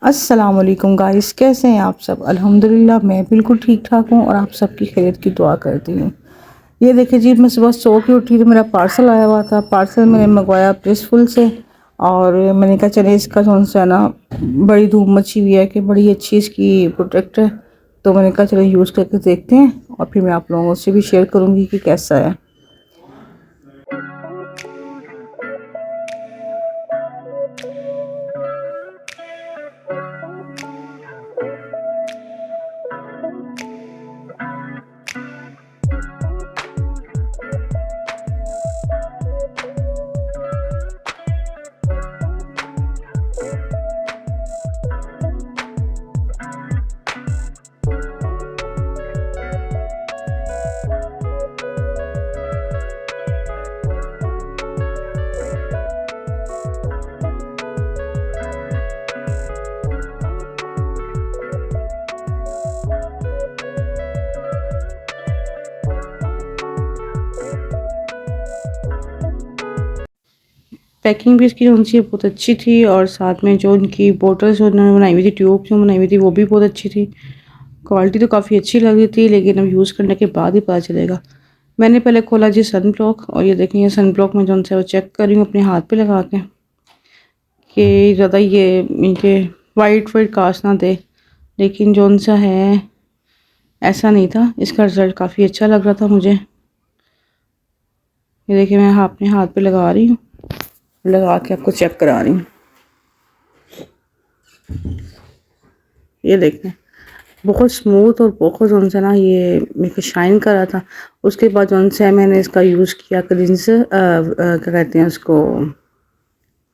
अस्सलाम वालेकुम गाइस, कैसे हैं आप सब। अल्हम्दुलिल्लाह मैं बिल्कुल ठीक ठाक हूँ और आप सबकी खैरियत की दुआ करती हूँ। ये देखिए जी, मैं सुबह सो के उठी तो मेरा पार्सल आया हुआ था। पार्सल मैंने मंगवाया प्रेसफुल से और मैंने कहा चले इसका कौन सा ना, बड़ी धूप मची हुई है कि बड़ी अच्छी इसकी प्रोडक्ट है, तो मैंने कहा चलो यूज़ करके देखते हैं और फिर मैं आप लोगों से भी शेयर करूँगी कि कैसा है। पैकिंग भी इसकी जो सी बहुत अच्छी थी और साथ में जो उनकी बोटल्स जो उन्होंने बनाई हुई थी, ट्यूब जो बनाई हुई थी, वो भी बहुत अच्छी थी। क्वालिटी तो काफ़ी अच्छी लग रही थी, लेकिन अब यूज़ करने के बाद ही पता चलेगा। मैंने पहले खोला जी सन ब्लॉक, और ये देखें ये सन ब्लॉक में जो है वो चेक कर रही हूँ अपने हाथ पे लगा के कि ज़्यादा ये इनके वाइट वाइट कास्ट ना दे, लेकिन जो सा है ऐसा नहीं था। इसका रिज़ल्ट काफ़ी अच्छा लग रहा था मुझे। ये देखिए मैं अपने हाथ पे लगा रही हूँ, लगा के आपको चेक करा रही हूँ। ये देखें बहुत स्मूथ और बहुत जो सा ना ये मेरे को शाइन कर रहा था। उसके बाद जो सा मैंने इसका यूज़ किया क्लींजर, क्या कहते हैं उसको,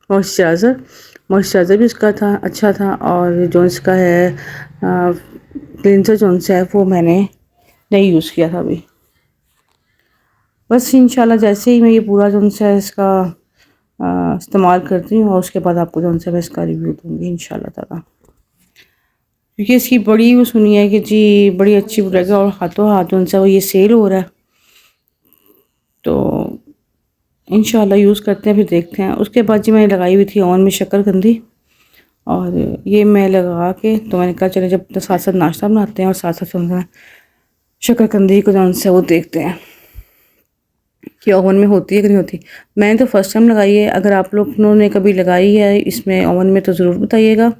मॉइस्चराइज़र भी इसका था, अच्छा था। और जो इसका है क्लींजर जो सा है वो मैंने नहीं यूज़ किया था अभी। बस इंशाल्लाह जैसे ही मैं ये पूरा जो सा है इसका इस्तेमाल करती हूँ और उसके बाद आपको जो सा मैं इसका रिव्यू दूँगी इंशाल्लाह ताला। क्योंकि इसकी बड़ी वो सुनी है कि जी बड़ी अच्छी प्रोडक्ट है और हाथों हाथ जो सा वो ये सेल हो रहा है, तो इंशाल्लाह यूज़ करते हैं फिर देखते हैं। उसके बाद जी मैंने लगाई हुई थी ओवन में शक्करकंदी, और ये मैं लगा के तो मैंने कहा चले जब साथ साथ नाश्ता बनाते हैं और साथ साथ शक्करकंदी को जो सा वो देखते हैं कि ओवन में होती है कि नहीं होती। मैंने तो फर्स्ट टाइम लगाई है, अगर आप लोगों ने कभी लगाई है इसमें ओवन में तो ज़रूर बताइएगा।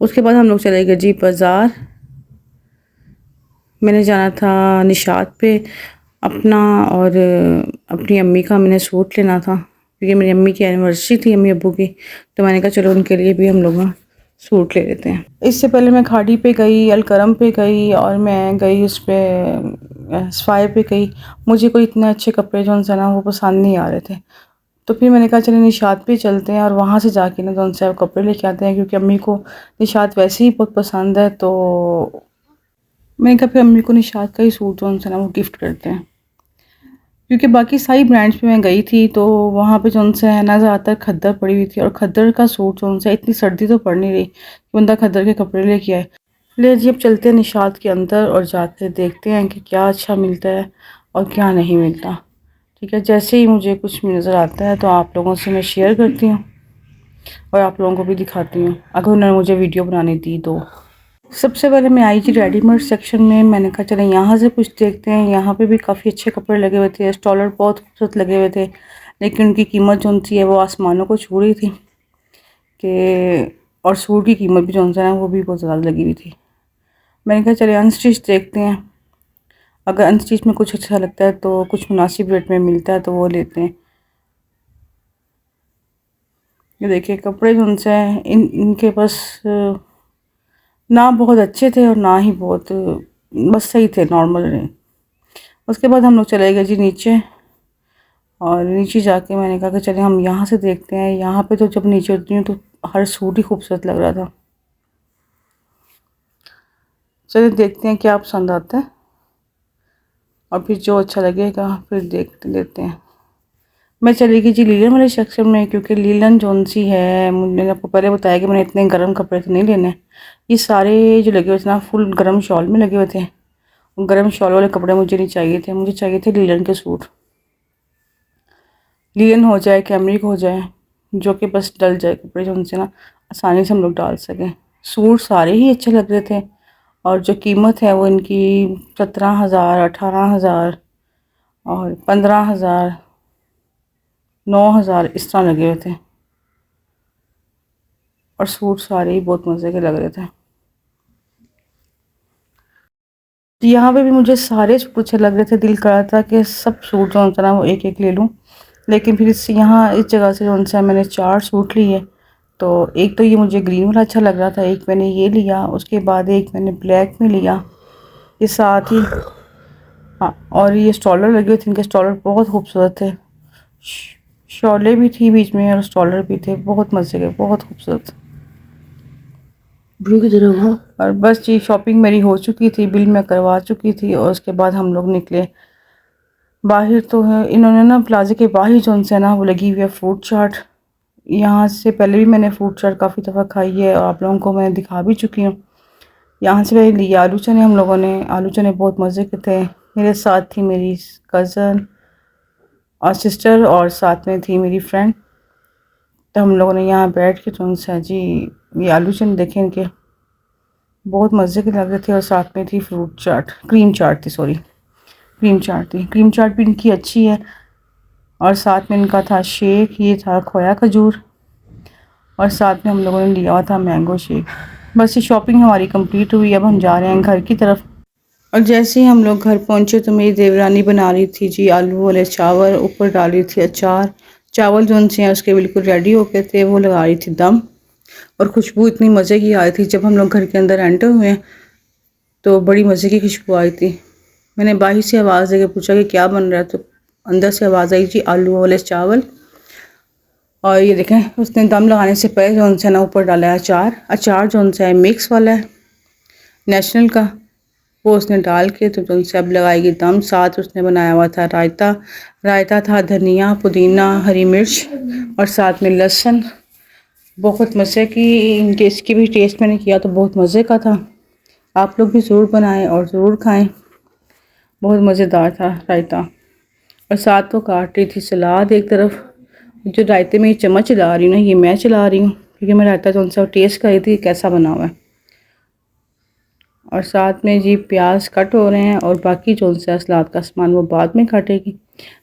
उसके बाद हम लोग चले गए जी बाज़ार। मैंने जाना था निशात पे अपना और अपनी अम्मी का मैंने सूट लेना था, क्योंकि मेरी अम्मी की एनिवर्सरी थी, अम्मी अब्बू की, तो मैंने कहा चलो उनके लिए भी हम लोग सूट ले लेते हैं। इससे पहले मैं खाड़ी पे गई, अलकरम पे गई और मैं गई उस पर सफ़ायर पे गई। मुझे कोई इतने अच्छे कपड़े जो ना वो पसंद नहीं आ रहे थे, तो फिर मैंने कहा चलो निशात पे चलते हैं और वहाँ से जाके ना जो सा कपड़े लेके आते हैं, क्योंकि अम्मी को निशात वैसे ही बहुत पसंद है। तो मैंने कहा फिर अम्मी को निशात का ही सूट जो ना वो गिफ्ट करते हैं, क्योंकि बाकी सारी ब्रांड्स पे मैं गई थी तो वहाँ पे जो सा है ना ज़्यादातर खद्दर पड़ी हुई थी, और खद्दर का सूट जो सा इतनी सर्दी तो पड़ नहीं रही कि बंदा खद्दर के कपड़े लेके आए। ले जी अब चलते हैं निशात के अंदर और जाकर देखते हैं कि क्या अच्छा मिलता है और क्या नहीं मिलता। ठीक है, जैसे ही मुझे कुछ नज़र आता है तो आप लोगों से मैं शेयर करती हूँ और आप लोगों को भी दिखाती हूँ, अगर उन्होंने मुझे वीडियो बनाने दी तो। सबसे पहले मैं आई थी रेडीमेड सेक्शन में। मैंने कहा चले यहाँ से कुछ देखते हैं। यहाँ पे भी काफ़ी अच्छे कपड़े लगे हुए थे, स्टॉलर बहुत खूबसूरत लगे हुए थे, लेकिन उनकी कीमत जो सी है वो आसमानों को छू रही थी कि, और सूट की कीमत भी जो सा है वो भी बहुत ज़्यादा लगी हुई थी। मैंने कहा चले अनस्टिच देखते हैं, अगर अनस्टिच में कुछ अच्छा लगता है तो कुछ मुनासिब रेट में मिलता है तो वो लेते हैं। ये देखिए कपड़े जो से इनके पास ना बहुत अच्छे थे और ना ही बहुत, बस सही थे, नॉर्मल नहीं। उसके बाद हम लोग चले गए जी नीचे, और नीचे जाके मैंने कहा कि चले हम यहाँ से देखते हैं। यहाँ पे तो जब नीचे उतरी हूँ तो हर सूट ही खूबसूरत लग रहा था। चलिए देखते हैं क्या पसंद आता है और फिर जो अच्छा लगेगा फिर देख लेते हैं। मैं चली गई जी लीलन वाले सेक्शन में, क्योंकि लीलन जोन सी है, मैंने आपको पहले बताया कि मैंने इतने गर्म कपड़े तो नहीं लेने। ये सारे जो लगे हुए थे ना फुल गर्म शॉल में लगे हुए थे, गर्म शॉल वाले कपड़े मुझे नहीं चाहिए थे। मुझे चाहिए थे लीलन के सूट, लीलन हो जाए कैमरिक हो जाए, जो कि बस डल जाए कपड़े, जो उनसे ना आसानी से हम लोग डाल सकें। सूट सारे ही अच्छे लग रहे थे और जो कीमत है वो इनकी 17,000, 18,000 और 15,000, 9,000 इस तरह लगे हुए थे और सूट सारे ही बहुत मज़े के लग रहे थे। तो यहाँ पे भी मुझे सारे सूट अच्छे लग रहे थे, दिल कर रहा था कि सब सूट जो होता ना वो एक एक ले लूँ, लेकिन फिर इस यहाँ इस जगह से जो सा मैंने 4 सूट लिए। तो एक तो ये मुझे ग्रीन वाला अच्छा लग रहा था, एक मैंने ये लिया, उसके बाद एक मैंने ब्लैक में लिया, ये साथ ही हाँ, और ये स्टॉलर लगे हुए थे, इनके स्टॉलर बहुत खूबसूरत थे। शॉलें भी थी बीच में और स्टॉलर भी थे, बहुत मज़े के, बहुत खूबसूरत। ब्लू की तरह हुआ। और बस जी शॉपिंग मेरी हो चुकी थी, बिल मैं करवा चुकी थी और उसके बाद हम लोग निकले बाहर। तो है इन्होंने ना प्लाजे के बाहर जो से ना वो लगी हुई है फ्रूट चाट। यहाँ से पहले भी मैंने फ्रूट चाट काफ़ी दफ़ा खाई है और आप लोगों को मैं दिखा भी चुकी हूँ। यहाँ से मैंने लिए आलू चने, हम लोगों ने आलू चने बहुत मज़े के थे। मेरे साथ थी मेरी कज़न और सिस्टर और साथ में थी मेरी फ्रेंड। तो हम लोगों ने यहाँ बैठ के जो सा जी ये आलू चने देखे इनके, बहुत मज़े के लग रहे थे और साथ में थी फ्रूट चाट, क्रीम चाट थी, सॉरी क्रीम चाट थी। क्रीम चाट भी इनकी अच्छी है और साथ में इनका था शेक, ये था खोया खजूर और साथ में हम लोगों ने लिया हुआ था मैंगो शेक। बस ये शॉपिंग हमारी कंप्लीट हुई, अब हम जा रहे हैं घर की तरफ। और जैसे ही हम लोग घर पहुंचे तो मेरी देवरानी बना रही थी जी आलू वाले चावल, ऊपर डाल रही थी अचार। चावल जो उनसे हैं उसके बिल्कुल रेडी हो गए थे, वो लगा रही थी दम और खुशबू इतनी मज़े की आई थी। जब हम लोग घर के अंदर एंटर हुए तो बड़ी मज़े की खुशबू आई थी। मैंने बाहर से आवाज़ देके पूछा कि क्या बन रहा है, तो अंदर से आवाज़ आई जी आलू वाले चावल। और ये देखें उसने दम लगाने से पहले जो उनसे ना ऊपर डाला है अचार। अचार जो उनसे है मिक्स वाला है, नेशनल का, वो उसने डाल के तो जो उनसे अब लगाएगी दम। साथ उसने बनाया हुआ था रायता, रायता था धनिया, पुदीना, हरी मिर्च और साथ में लहसुन। बहुत मज़े की इनके, इसकी भी टेस्ट मैंने किया तो बहुत मज़े का था। आप लोग भी ज़रूर बनाएं और ज़रूर खाएं, बहुत मज़ेदार था रायता। और साथ तो काट रही थी सलाद एक तरफ। जो रायते में ये चम्मच चला रही हूँ ना, ये मैं चला रही हूँ क्योंकि मैं रायता जो सा टेस्ट कर रही थी कैसा बना हुआ है। और साथ में जी प्याज कट हो रहे हैं और बाकी जो सा सलाद का सामान वो बाद में काटेगी।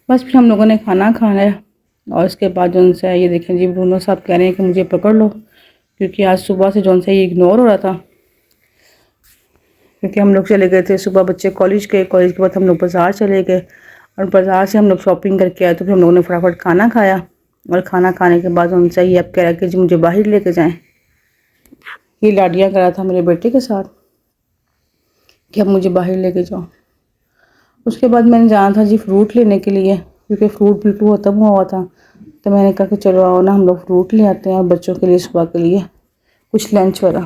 बस फिर हम लोगों ने खाना खाना है और इसके बाद जो सा ये देखें जी ब्रूनो साहब कह रहे हैं कि मुझे पकड़ लो, क्योंकि आज सुबह से जो सा ये इग्नोर हो रहा था। क्योंकि हम लोग चले गए थे सुबह, बच्चे कॉलेज गए, कॉलेज के बाद हम लोग बाज़ार चले गए और बाज़ार से हम लोग शॉपिंग करके आए। तो फिर हम लोगों ने फटाफट खाना खाया और खाना खाने के बाद उनसे ये अब कह रहा है कि जी मुझे बाहर लेके जाएं। ये लाडियाँ करा था मेरे बेटे के साथ कि अब मुझे बाहर लेके जाओ। उसके बाद मैंने जाना था जी फ्रूट लेने के लिए, क्योंकि फ्रूट बिल्कुल ख़त्म हुआ था। तो मैंने कहा कि चलो आओ ना हम लोग फ्रूट ले आते हैं बच्चों के लिए सुबह के लिए कुछ लंच वाला।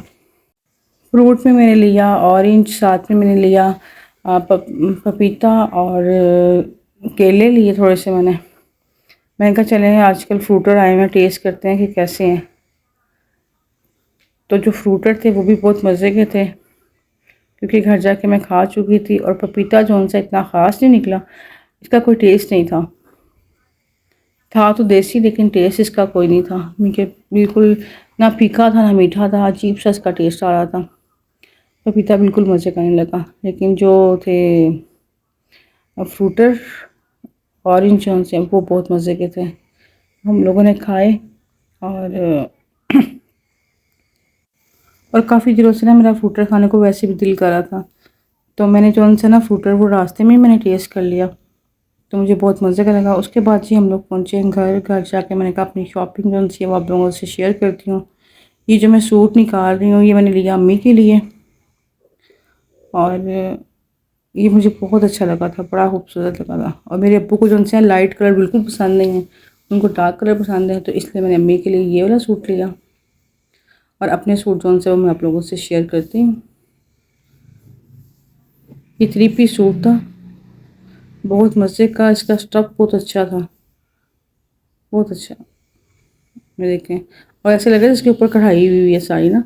फ्रूट में मैंने लिया ऑरेंज, साथ में मैंने लिया पपीता और केले लिए थोड़े से। मैंने कहा चले आजकल फ्रूटर आए हैं, टेस्ट करते हैं कि कैसे हैं। तो जो फ्रूटर थे वो भी बहुत मज़े के थे, क्योंकि घर जाके मैं खा चुकी थी। और पपीता जो उनसे इतना ख़ास नहीं निकला, इसका कोई टेस्ट नहीं था तो देसी, लेकिन टेस्ट इसका कोई नहीं था। मुझे बिल्कुल ना फीका था ना मीठा था, अजीब सा इसका टेस्ट आ रहा था। पपीता बिल्कुल मज़े का नहीं लगा। लेकिन जो थे फ्रूटर ऑरेंज जो से वो बहुत मज़े के थे। हम लोगों ने खाए और काफ़ी दिनों से ना मेरा फ्रूटर खाने को वैसे भी दिल कर रहा था। तो मैंने जो उनसे ना फ्रूटर वो रास्ते में ही मैंने टेस्ट कर लिया, तो मुझे बहुत मज़े का लगा। उसके बाद जी हम लोग पहुँचे घर जाके मैंने कहा अपनी शॉपिंग जो सी है वो आप लोगों से शेयर करती हूँ। ये जो मैं सूट निकाल रही हूँ ये मैंने लिया अम्मी के लिए और ये मुझे बहुत अच्छा लगा था, बड़ा खूबसूरत लगा था। और मेरे अब्बू को जो उनसे लाइट कलर बिल्कुल पसंद नहीं है, उनको डार्क कलर पसंद है, तो इसलिए मैंने अम्मी के लिए ये वाला सूट लिया। और अपने सूट जो से वो मैं आप लोगों से शेयर करती हूँ। ये 3 पीस सूट था, बहुत मज़े का, इसका स्टफ बहुत अच्छा था, बहुत अच्छा। ये देखें और ऐसे लग रहा है इसके ऊपर कढ़ाई हुई है साड़ी ना,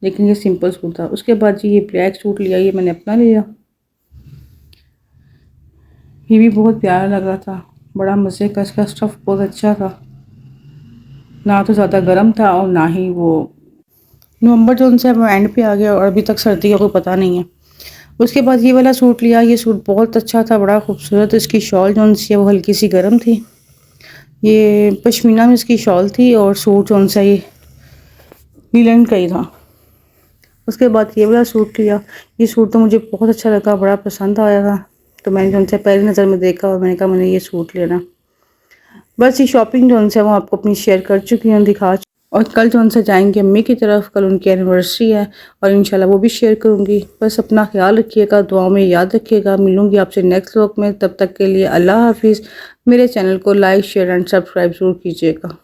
लेकिन ये सिंपल सूट था। उसके बाद जी ये ब्लैक सूट लिया, ये मैंने अपना लिया। ये भी बहुत प्यारा लग रहा था, बड़ा मज़े का, इसका स्टफ बहुत अच्छा था। ना तो ज़्यादा गर्म था और ना ही वो नवंबर जो उनसे वो एंड पे आ गया और अभी तक सर्दी का कोई पता नहीं है। उसके बाद ये वाला सूट लिया, ये सूट बहुत अच्छा था, बड़ा खूबसूरत। इसकी शॉल जो सी है वो हल्की सी गर्म थी। ये पश्मीना में इसकी शॉल थी और सूट जो सा ये नीलन का ही था। उसके बाद ये वाला सूट लिया, ये सूट तो मुझे बहुत अच्छा लगा, बड़ा पसंद आया था। तो मैंने जो उनसे पहली नज़र में देखा और मैंने कहा मैंने ये सूट लेना। बस ये शॉपिंग जो उनसे वो आपको अपनी शेयर कर चुकी हूँ, दिखा। और कल जो उनसे जाएंगे अम्मी की तरफ, कल उनकी एनिवर्सरी है और इंशाल्लाह वो भी शेयर करूँगी। बस अपना ख्याल रखिएगा, दुआओं में याद रखिएगा। मिलूँगी आपसे नेक्स्ट व्लॉग में, तब तक के लिए अल्लाह हाफिज़। मेरे चैनल को लाइक शेयर एंड सब्सक्राइब ज़रूर कीजिएगा।